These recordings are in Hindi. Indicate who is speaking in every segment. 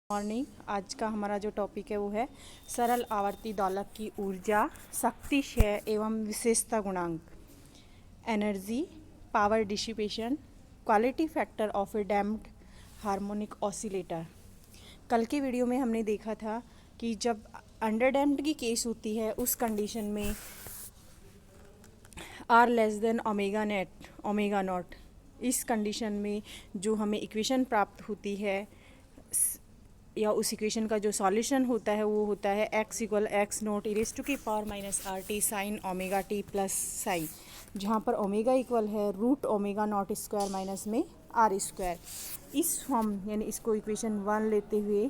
Speaker 1: मॉर्निंग। आज का हमारा जो टॉपिक है वो है सरल आवर्ती दोलक की ऊर्जा, शक्ति क्षय एवं विशेषता गुणांक, energy, power dissipation, quality factor of A damped harmonic oscillator. कल के वीडियो में हमने देखा था कि जब अंडर डैम्प्ड की केस होती है उस कंडीशन में R less than omega net omega naught, इस कंडीशन में जो हमें इक्वेशन प्राप्त होती है या उस इक्वेशन का जो सॉल्यूशन होता है वो होता है x equal x naught E raise to की power minus are t sine omega T plus sine, जहाँ पर ओमेगा इक्वल है root omega naught square minus में आर स्क्वायर। इस फॉर्म यानी इसको इक्वेशन 1 लेते हुए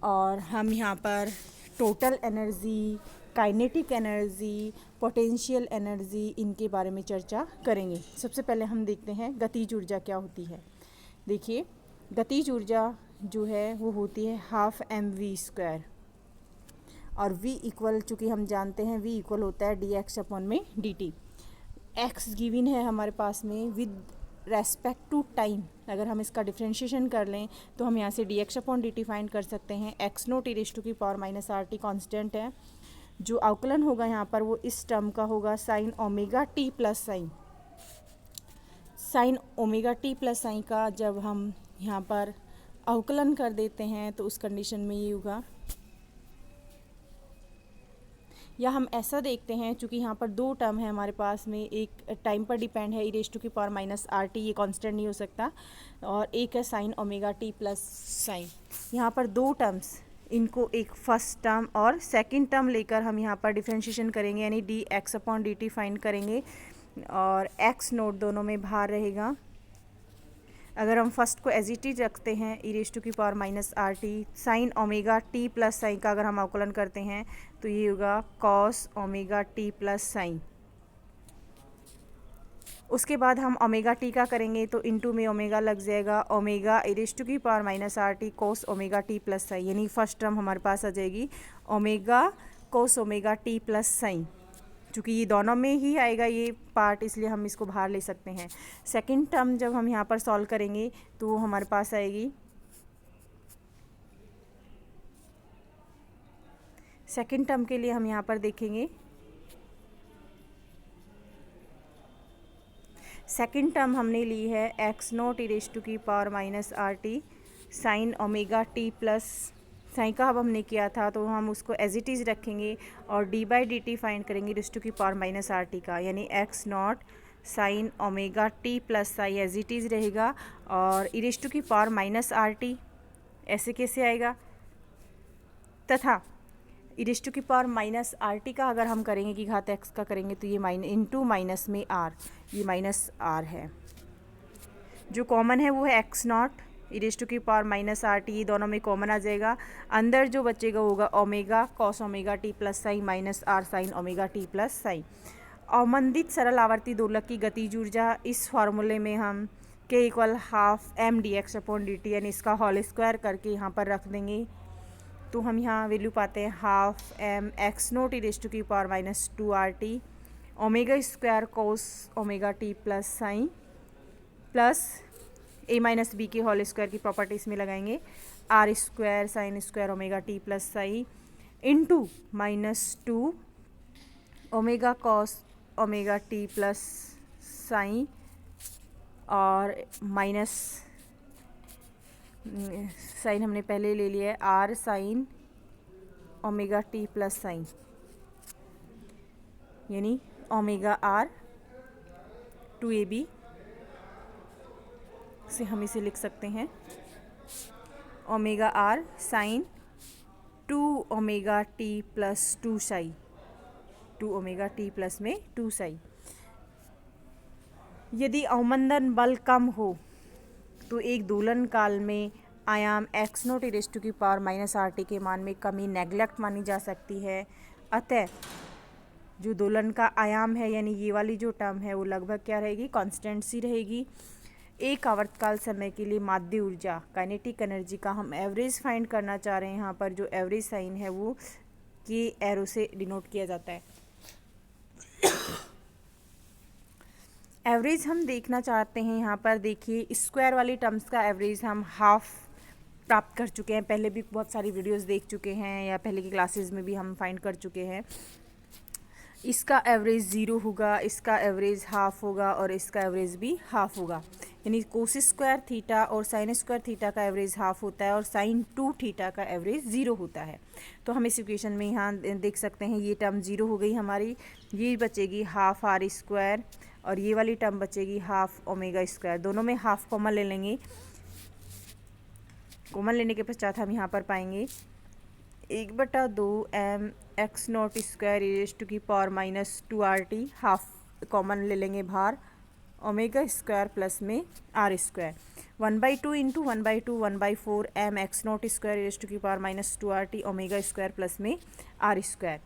Speaker 1: और हम यहाँ पर total energy, kinetic energy, potential energy, इनके बारे में चर्चा करेंगे। सबसे पहले हम देखते हैं गतिज ऊर्जा क्या होती है। देखिए, गतिज ऊर्जा जो है वो होती है हाफ एम वी स्क्वायर, और v इक्वल, चूँकि हम जानते हैं v इक्वल होता है डी एक्स अपॉन में डी टी। एक्स गिवन है हमारे पास में विद रेस्पेक्ट टू टाइम। अगर हम इसका डिफ्रेंशिएशन कर लें तो हम यहाँ से d x upon D T find कर सकते हैं। X naught E raise to की power minus are t constant है। जो अवकलन होगा यहाँ पर वो इस टर्म का होगा sign omega T plus sign omega T plus sine का जब हम यहाँ पर अवकलन कर देते हैं तो उस कंडीशन में ये होगा, या हम ऐसा देखते हैं चूँकि यहाँ पर दो टर्म है हमारे पास में, एक टाइम पर डिपेंड है ई रेज़ टू की पावर माइनस आर टी, ये कांस्टेंट नहीं हो सकता, और एक है sign omega T plus sign. यहाँ पर दो टर्म्स, इनको एक फर्स्ट टर्म और सेकंड टर्म लेकर हम यहाँ पर डिफरेंशिएशन करेंगे, यानी D x upon D T find करेंगे और एक्स नोट दोनों में बाहर रहेगा। अगर हम फर्स्ट को एज इट इज रखते हैं ई रेज़ टू की power minus are t sine omega T plus sine का अगर हम अवकलन करते हैं तो ये होगा cos omega T plus sign. उसके बाद हम ओमेगा टी का करेंगे तो इनटू में ओमेगा लग जाएगा, ओमेगा ई रेज़ टू की पावर माइनस आर टी कोस ओमेगा टी प्लस साइन, यानी फर्स्ट टर्म हमारे पास आ जाएगी ओमेगा कोस ओमेगा टी प्लस साइन। चूँकि ये दोनों में ही आएगा ये पार्ट, इसलिए हम इसको बाहर ले सकते हैं। सेकंड टर्म जब हम यहाँ पर सॉल्व करेंगे तो वो हमारे पास आएगी, सेकंड टर्म के लिए हम यहाँ पर देखेंगे, सेकंड टर्म हमने ली है x naught E raise to की power minus are t sine omega T plus sine का अब हमने किया था तो हम उसको एज इट इज़ रखेंगे और D by D T find करेंगे रेज़ टू की पावर माइनस आर टी का, यानी X naught sine omega T plus psi as it is रहेगा, और ई रेज़ टू की पावर माइनस आर टी ऐसे कैसे आएगा, तथा ई रेज़ टू की पावर माइनस आर टी का अगर हम करेंगे कि घात एक्स का करेंगे तो ये इंटू माइनस में आर, ये माइनस आर है। जो कॉमन है वो है X naught E raise to की पावर माइनस आर टी, दोनों में कॉमन आ जाएगा। अंदर जो बचेगा होगा omega cos omega T plus sine minus R sine omega T plus sine. अवमंदित सरल आवर्ती दोलक की गतिज ऊर्जा इस फार्मूले में हम K equal half M D x upon D T, यानी इसका होल स्क्वायर करके यहाँ पर रख देंगे तो हम यहाँ वैल्यू पाते हैं half m x naught E raise to की power minus two r t omega square cos omega T plus sine plus a minus b के होल स्क्वायर की प्रॉपर्टी इसमें लगाएंगे, r square sine square omega T plus sine into minus two omega cos omega T plus sine, और माइनस साइन हमने पहले ले लिया है r sine omega T plus sine, यानी omega r to A B से हम इसे लिख सकते हैं omega R sine two omega T plus two psi, two omega T plus में टू साई। यदि अवमंदन बल कम हो तो एक दोलन काल में आयाम X naught E raise to की पावर माइनस आर टी के मान में कमी नेग्लेक्ट मानी जा सकती है। अतः जो दोलन का आयाम है यानी ये वाली जो टर्म है वो लगभग क्या रहेगी, कांस्टेंट सी रहेगी। एक आवर्तकाल समय के लिए माध्य ऊर्जा काइनेटिक एनर्जी का हम एवरेज फाइंड करना चाह रहे हैं। यहाँ पर जो एवरेज साइन है वो के एरो से डिनोट किया जाता है। एवरेज हम देखना चाहते हैं, यहाँ पर देखिए स्क्वायर वाली टर्म्स का एवरेज हम हाफ प्राप्त कर चुके हैं, पहले भी बहुत सारी वीडियोस देख चुके हैं या पहले की क्लासेस में भी हम फाइंड कर चुके हैं। इसका एवरेज 0 होगा, इसका एवरेज हाफ होगा और इसका एवरेज भी हाफ होगा। यानी कोसिस स्क्वायर थीटा और साइन स्क्वायर थीटा का एवरेज हाफ होता है और साइन 2 थीटा का एवरेज 0 होता है। तो हम इस इक्वेशन में यहाँ देख सकते हैं, ये टर्म 0 हो गई हमारी, ये बचेगी हाफ आर स्क्वायर और ये वाली टर्म बचेगी हाफ ओमेगा स्क्वायर। दोनों में हाफ कॉमन ले लेंगे। कॉमन लेने के पश्चात हम यहाँ पर पाएंगे 1/2 m x naught square raise to की power minus 2RT, half common ले लेंगे बाहर, ओमेगा स्क्वायर प्लस में are square 1/2 into 1/2 1/4 m x naught square raise to की power minus 2RT omega square plus में आर स्क्वायर।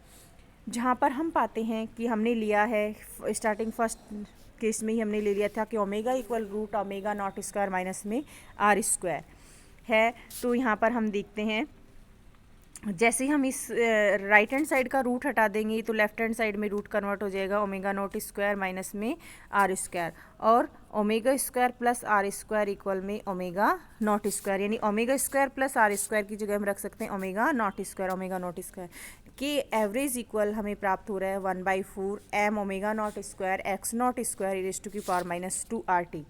Speaker 1: जहाँ पर हम पाते हैं कि हमने लिया है स्टार्टिंग फर्स्ट केस में ही हमने ले लिया था कि omega equal root omega naught square minus में आर स्क्वायर है। तो यहाँ पर हम देखते हैं जैसे ही हम इस राइट हैंड साइड का रूट हटा देंगे तो लेफ्ट हैंड साइड में रूट कन्वर्ट हो जाएगा ओमेगा नॉट स्क्वायर माइनस में आर स्क्वायर, और omega square plus R square equal में ओमेगा नॉट स्क्वायर, यानी omega square plus R square की जगह हम रख सकते हैं omega naught square. Omega naught square के एवरेज इक्वल हमें प्राप्त हो रहा है 1/4 M omega naught square x naught square raise to की पावर माइनस 2RT।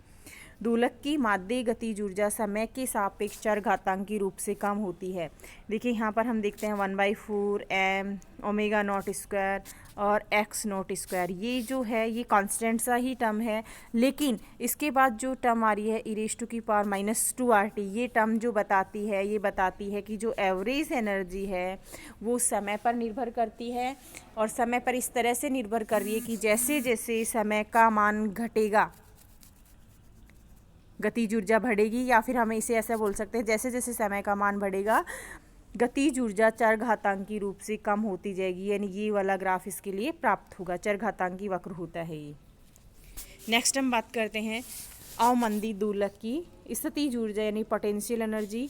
Speaker 1: दोलक की माध्य गतिज ऊर्जा समय के सापेक्ष चरघातांकी रूप से कम होती है। देखिए यहाँ पर हम देखते हैं 1/4 एम ओमेगा नॉट स्क्वायर और एक्स नॉट स्क्वायर, ये जो है ये कांस्टेंट सा ही टर्म है, लेकिन इसके बाद जो टर्म आ रही है ई रेज़ टू की पावर माइनस 2RT, ये टर्म जो बताती है, ये बताती है कि जो एवरेज एनर्जी है वो समय पर निर्भर करती है, और समय पर इस तरह से निर्भर कर रही है कि जैसे जैसे समय का मान घटेगा गतिज ऊर्जा बढ़ेगी, या फिर हमें इसे ऐसा बोल सकते हैं जैसे जैसे समय का मान बढ़ेगा गतिज ऊर्जा चरघातांकी रूप से कम होती जाएगी। यानी ये वाला ग्राफ इसके लिए प्राप्त होगा, चरघातांकी वक्र होता है ये। नेक्स्ट हम बात करते हैं अवमंदी दोलक की स्थितिज ऊर्जा यानी पोटेंशियल एनर्जी।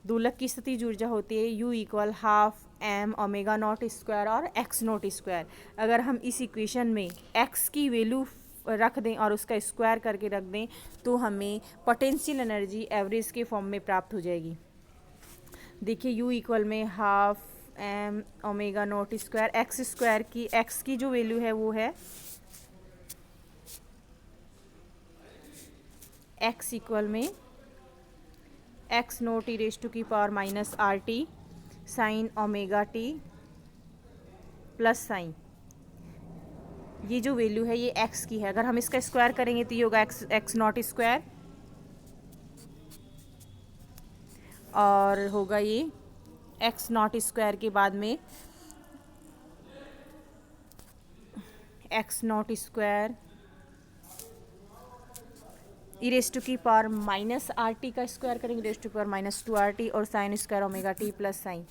Speaker 1: दोलक की स्थितिज ऊर्जा होती है U equal half M omega naught square और एक्स नॉट स्क्वायर। अगर हम इस इक्वेशन में x की वैल्यू रख दें और उसका स्क्वायर करके रख दें तो हमें पोटेंशियल एनर्जी एवरेज के फॉर्म में प्राप्त हो जाएगी। देखिए U इक्वल में half M omega naught square x square की x की जो वैल्यू है वो है x इक्वल में x naught E raise to की power minus RT sine omega t plus sine, ये जो वैल्यू है ये x की है। अगर हम इसका स्क्वायर करेंगे तो ये होगा एक्स नॉट स्क्वायर और होगा ये एक्स नॉट स्क्वायर के बाद में x naught square E raise to की पावर माइनस RT का स्क्वायर करेंगे raise to power minus 2RT और sine square omega t plus sine.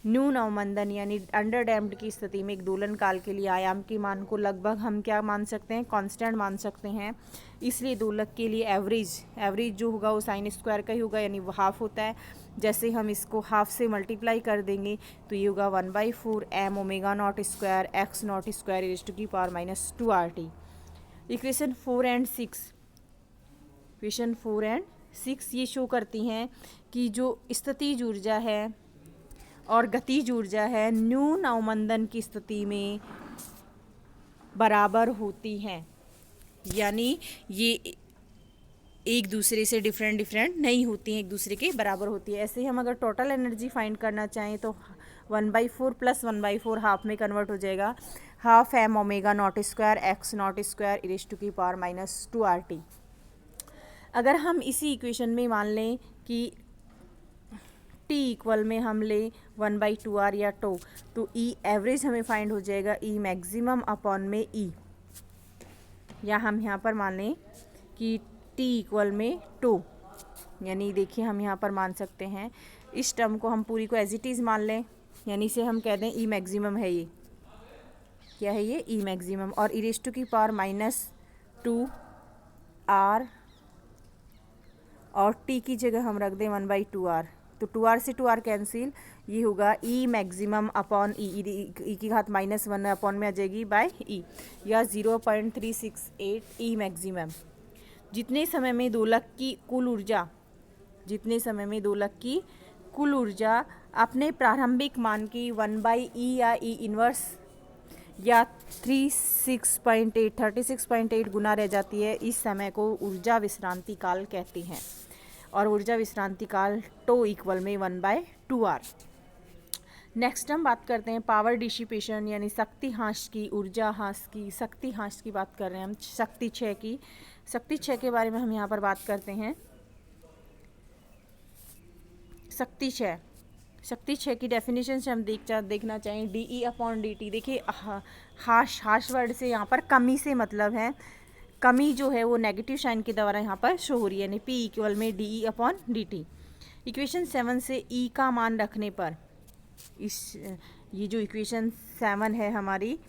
Speaker 1: न्यून अवमंदन यानी अंडर डैम्प्ड की स्थिति में एक दोलन काल के लिए आयाम के मान को लगभग हम क्या मान सकते हैं, कांस्टेंट मान सकते हैं। इसलिए दोलक के लिए एवरेज जो होगा वो साइन स्क्वायर का ही होगा, यानी वो हाफ होता है। जैसे हम इसको हाफ से मल्टीप्लाई कर देंगे तो ये होगा 1/4 M omega naught square x naught square raise to की power minus 2RT। Equation 4 and 6 ये शो करती हैं कि जो स्थितिज ऊर्जा है और गतिज ऊर्जा है न्यून अवमंदन की स्थिति में बराबर होती हैं, यानी ये एक दूसरे से डिफरेंट नहीं होती हैं, एक दूसरे के बराबर होती है। ऐसे ही हम अगर टोटल एनर्जी फाइंड करना चाहें तो 1/4 प्लस 1/4 हाफ में कन्वर्ट हो जाएगा, half M omega naught square x naught square E raise to की पावर माइनस 2RT। अगर हम इसी इक्वेशन में मान लें कि t इक्वल में हम लें 1/2R या टो, तो E एवरेज हमें फाइंड हो जाएगा E मैक्सिमम अपॉन में E, या हम यहाँ पर मान लें कि t इक्वल में टो, यानी देखिए हम यहाँ पर मान सकते हैं इस टर्म को हम पूरी को एज इट इज़ मान लें, यानी इसे हम कह दें E मैक्सिमम है। ये क्या है, ये E मैक्सिमम, और ई रेज़ टू की पावर माइनस 2R और t की जगह हम रख दें 1/2R, तो 2R से 2R कैंसिल, ये होगा E मैक्सिमम अपॉन E की घात -1 अपॉन में आ जाएगी बाय E, या 0.368 E मैक्सिमम। जितने समय में दोलक की कुल ऊर्जा जितने समय में दोलक की कुल ऊर्जा अपने प्रारंभिक मान की 1/e या e इनवर्स या 36.8 गुना रह जाती है, इस समय को ऊर्जा विश्रांति काल कहते हैं। और ऊर्जा विश्रांति काल टो इक्वल में 1/2r। नेक्स्ट हम बात करते हैं पावर डिसिपेशन यानी शक्ति ह्रास की, ऊर्जा ह्रास की, शक्ति ह्रास की बात कर रहे हैं हम, शक्ति क्षय की। शक्ति क्षय के बारे में हम यहाँ पर बात करते हैं। शक्ति क्षय, शक्ति क्षय की डेफिनेशन से हम देखना चाहें DE/dt। देखिए हाश वर्ड से यहाँ पर कमी से मतलब है, कमी जो है वो नेगेटिव साइन के द्वारा यहाँ पर शो हो रही है, यानी P इक्वल में DE/dt। इक्वेशन 7 से E का मान रखने पर ये जो इक्वेशन 7 है हमारी,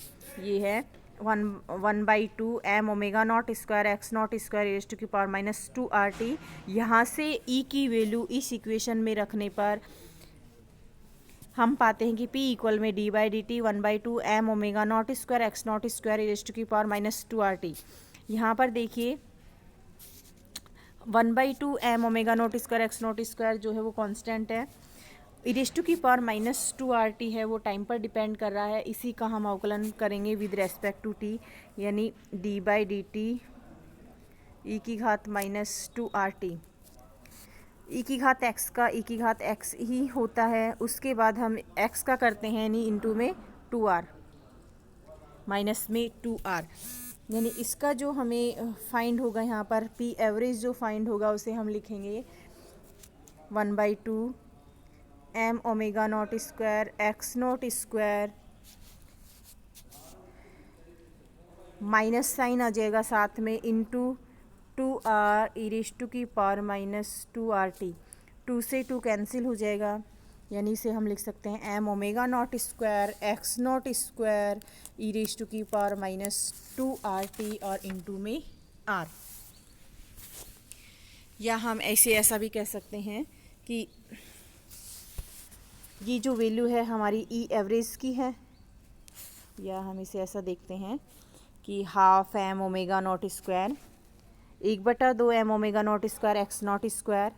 Speaker 1: ये है 1/2 m omega naught square x naught square raise to की पावर -2RT। यहाँ से E की वैल्यू इस इक्वेशन में रखने पर हम पाते हैं कि P इक्वल में d/dt 1/2 m omega naught square x naught square raise to की पावर -2RT। यहाँ पर देखिए 1/2 m omega naught square x naught square जो है वो कांस्टेंट है, रेज़ टू की पावर -2RT है वो टाइम पर डिपेंड कर रहा है। इसी का हम अवकलन करेंगे विद रेस्पेक्ट टू t, यानी d/dt e की घात -2RT। e की घात x का e की घात x ही होता है। उसके बाद हम x का करते हैं यानी इंटू में 2r माइनस में 2r, यानी इसका जो हमें फाइंड होगा यहाँ पर P एवरेज जो फाइंड होगा उसे हम लिखेंगे 1/2 m omega naught square x naught square, minus sine आ जाएगा साथ में, into 2r e raise to की पावर -2RT। 2 से 2 कैंसिल हो जाएगा, यानी इसे हम लिख सकते हैं m omega naught square x naught square e raise to की पावर -2RT और इंटू में r। या हम ऐसा भी कह सकते हैं कि ये जो वैल्यू है हमारी E एवरेज की है, या हम इसे ऐसा देखते हैं कि 1/2 m omega naught square 1/2 m omega naught square x naught square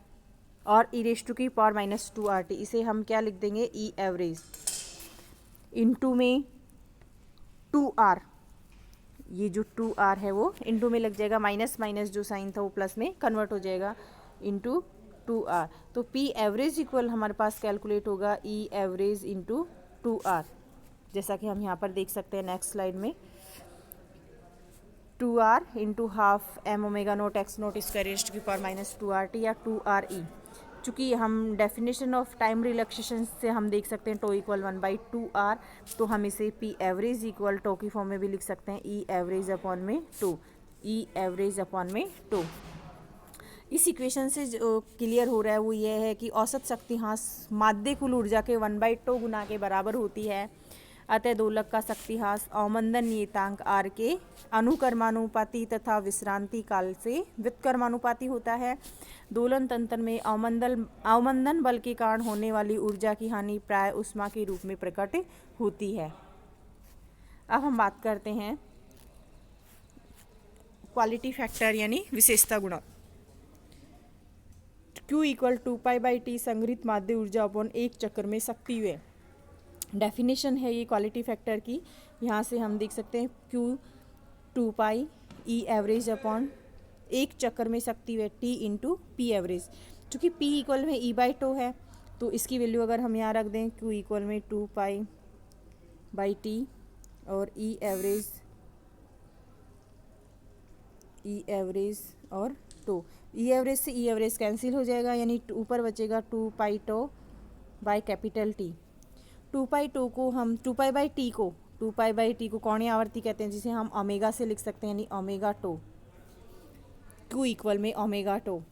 Speaker 1: और e रेज़ टू की पावर -2RT। इसे हम क्या लिख देंगे E एवरेज इंटू में 2r। ये जो 2r है वो इंटू में लग जाएगा, माइनस माइनस जो साइन था वो प्लस में कन्वर्ट हो जाएगा, इंटू 2r। तो P एवरेज इक्वल हमारे पास कैलकुलेट होगा E एवरेज इंटू 2r, जैसा कि हम यहाँ पर देख सकते हैं नेक्स्ट स्लाइड में। 2r into 1/2 m omega naught x naught square raise to की पावर -2RT या 2RE। चूँकि हम डेफिनेशन ऑफ टाइम रिलैक्सेशन से हम देख सकते हैं टो इक्वल 1/2r, तो हम इसे P एवरेज इक्वल टो की फॉर्म में भी लिख सकते हैं E एवरेज अपॉन में टो, E एवरेज अपॉन में टो। इस इक्वेशन से जो क्लियर हो रहा है वो ये है कि औसत शक्ति ह्रास माध्य कुल ऊर्जा के 1/2 गुना के बराबर होती है। अतः दोलक का शक्ति ह्रास अवमंदन नियतांक R के अनुक्रमानुपाती तथा विश्रांति काल से व्युत्क्रमानुपाती होता है। दोलन तंत्र में अवमंदन बल के कारण होने वाली ऊर्जा की हानि प्राय ऊष्मा के रूप में प्रकट होती है। अब हम बात करते हैं क्वालिटी फैक्टर यानी विशेषता गुणक। Q इक्वल 2π/T संग्रहित माध्य ऊर्जा अपॉन एक चक्र में शक्ति व्यय। डेफिनेशन है ये क्वालिटी फैक्टर की, यहाँ से हम देख सकते हैं Q 2π E एवरेज अपॉन एक चक्कर में शक्ति व्यय T इंटू P एवरेज। चूँकि P इक्वल में E/टो है तो इसकी वैल्यू अगर हम यहाँ रख दें Q इक्वल में 2π/T और E एवरेज और टो, E एवरेज से E एवरेज कैंसिल हो जाएगा, यानी ऊपर बचेगा 2π/टो बाय कैपिटल T। 2π/T को कोणीय आवर्ती कहते हैं, जिसे हम ओमेगा से लिख सकते हैं, यानी ओमेगा टो। Q इक्वल में ओमेगा टो।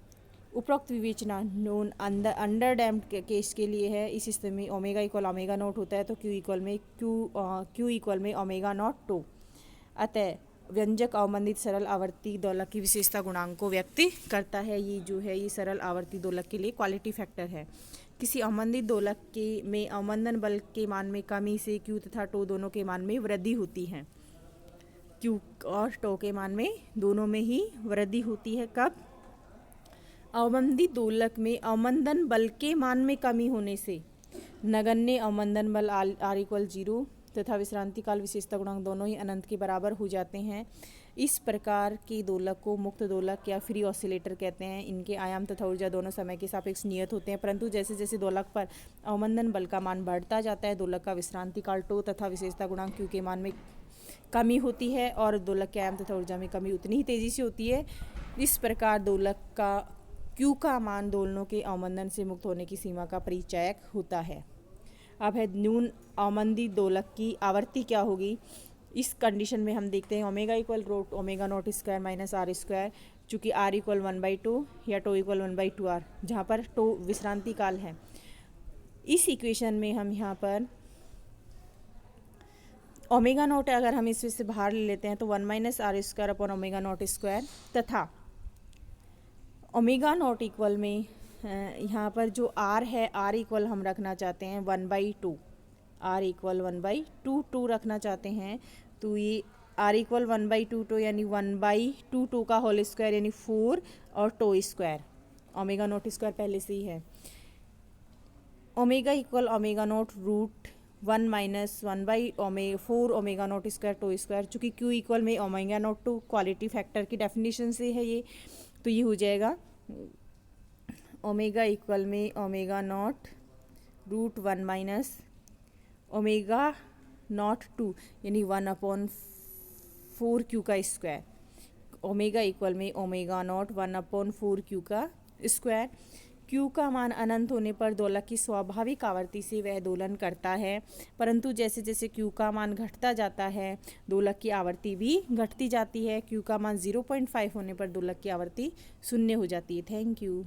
Speaker 1: उपरोक्त विवेचना नोन अंडर डैम्प्ड केस के लिए है। इस स्थिति में ओमेगा इक्वल ओमेगा नॉट होता है, तो Q इक्वल में ओमेगा नॉट टो। अतः व्यंजक अवमंदित सरल आवर्ती दोलक की विशेषता गुणांक को व्यक्त करता है। ये जो है ये सरल आवर्ती दोलक के लिए क्वालिटी फैक्टर है। किसी अवमंदित दोलक के में अवमंदन बल के मान में कमी से Q तथा टो दोनों के मान में वृद्धि होती है। Q और टो के मान में दोनों में ही वृद्धि होती है। कब? अवमंदी दोलक में अवमंदन बल के मान में कमी होने से नगण्य अवमंदन बल आर इक्वल 0 तथा विश्रांति काल विशेषता गुणांक दोनों ही अनंत के बराबर हो जाते हैं। इस प्रकार के दोलक को मुक्त दोलक या फ्री ऑसिलेटर कहते हैं। इनके आयाम तथा ऊर्जा दोनों समय के सापेक्ष नियत होते हैं, परंतु जैसे जैसे दोलक पर अवमंदन बल का मान बढ़ता जाता है, दोलक का विश्रांति काल टो तथा विशेषता गुणांक क्यू के मान में कमी होती है और दोलक के आयाम तथा ऊर्जा में कमी उतनी ही तेजी से होती है। इस प्रकार दोलक का क्यू का मान दोलनों के अवमंदन से मुक्त होने की सीमा का परिचायक होता है। अब है न्यून अवमंदी दोलक की आवृत्ति क्या होगी। इस कंडीशन में हम देखते हैं omega equal root omega naught square minus R square, चूँकि आर इक्वल 1/2 या टो इक्वल 1/2r, जहाँ पर टो विश्रांति काल है। इस इक्वेशन में हम यहाँ पर ओमेगा नॉट अगर हम इसमें से बाहर ले लेते हैं तो 1 - R square upon omega naught square, तथा ओमेगा नॉट इक्वल में यहाँ पर जो आर है, आर इक्वल हम रखना चाहते हैं 1/2, आर इक्वल 1/2 रखना चाहते हैं। तो ये आर इक्वल 1/2 टो यानी 1/2 टो का होल स्क्वायर यानी 4 और tau square, omega naught square पहले से ही है। Omega equal omega naught root 1 - 1/4 omega naught square tau square, चूँकि क्यू इक्वल में omega naught tau quality factor की डेफिनेशन से है ये, तो ये हो जाएगा ओमेगा इक्वल में omega naught root 1 - omega naught 2 यानी 1/4 क्यू का स्क्वायर, ओमेगा इक्वल में ओमेगा नॉट 1/4 क्यू का स्क्वायर। क्यू का मान अनंत होने पर दोलक की स्वाभाविक आवर्ती से वह दोलन करता है, परंतु जैसे जैसे क्यू का मान घटता जाता है दोलक की आवर्ती भी घटती जाती है। क्यू का मान 0.5 होने पर दोलक की आवर्ती 0 हो जाती है। Thank you.